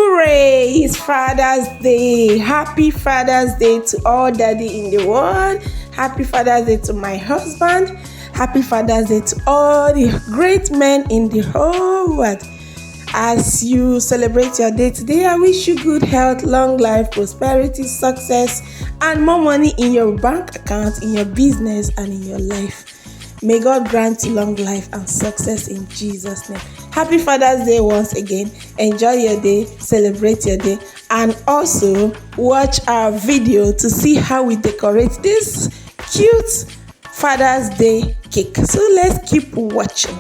Hooray! It's Father's Day. Happy Father's Day to all daddy in the world. Happy Father's Day to my husband. Happy Father's Day to all the great men in the whole world. As you celebrate your day today, I wish you good health, long life, prosperity, success, and more money in your bank account, in your business, and in your life. May God grant you long life and success in Jesus' name. Happy Father's Day once again. Enjoy your day, celebrate your day, and also watch our video to see how we decorate this cute Father's Day cake. So let's keep watching.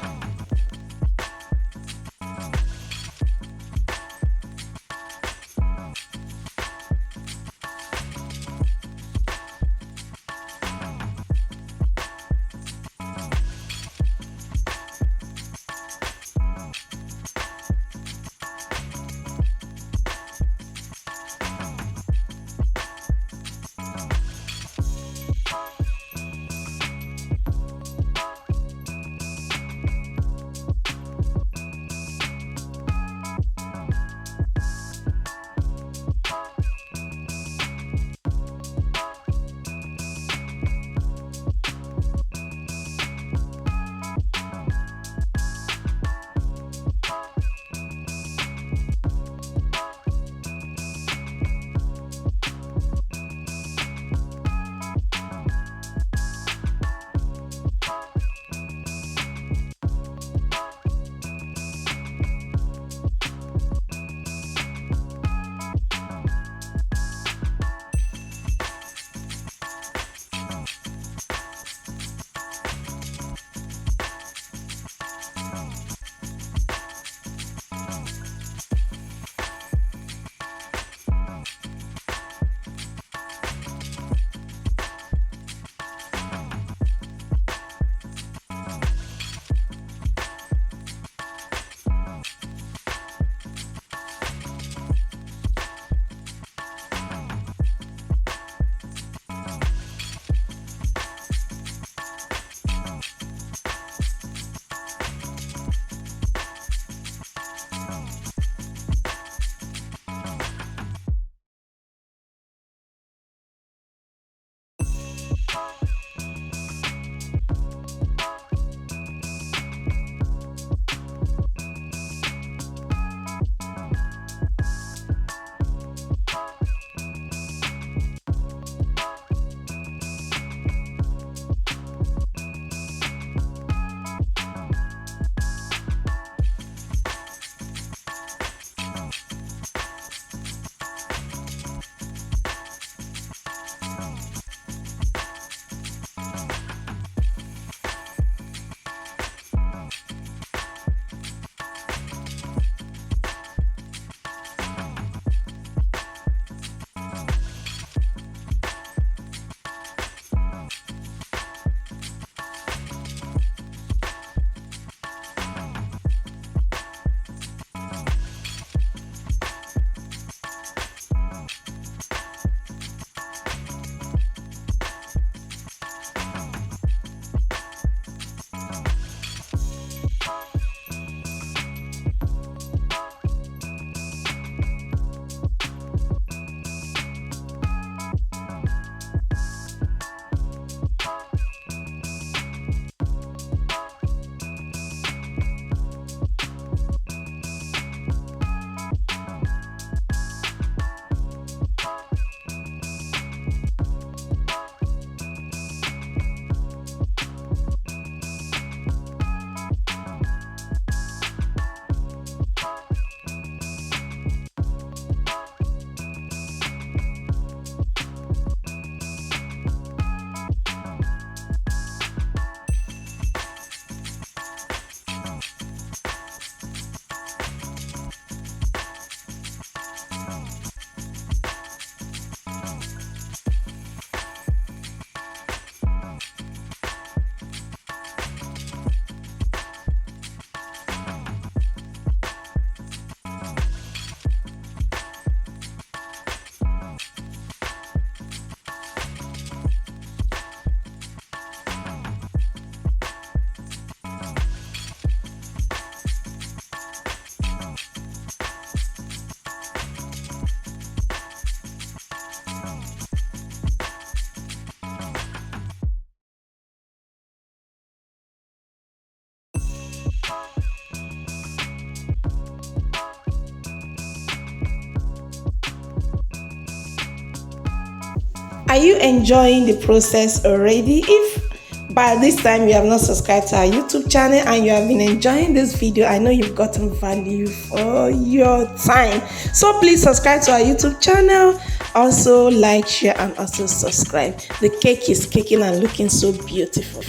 Are you enjoying the process already? If by this time you have not subscribed to our YouTube channel and you have been enjoying this video, I know you've gotten value for your time. So please subscribe to our YouTube channel. Also like, share, and also subscribe. The cake is caking and looking so beautiful.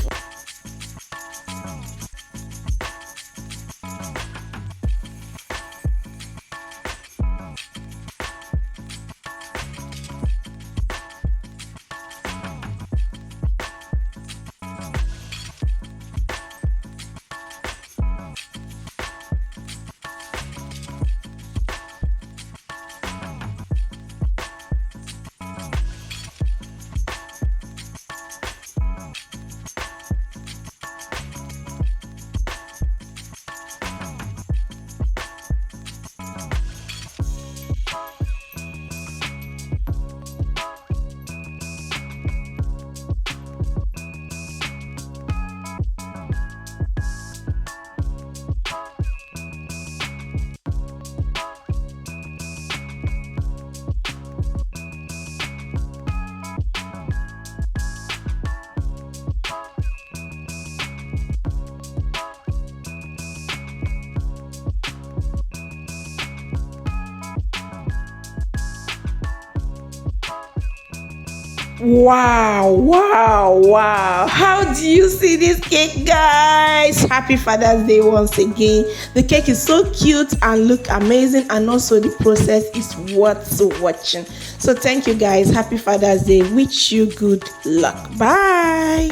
Wow, how do you see this cake, guys? Happy Father's Day once again. The cake is so cute and look amazing, and also the process is worth watching. So thank you, guys. Happy Father's Day. Wish you good luck. Bye.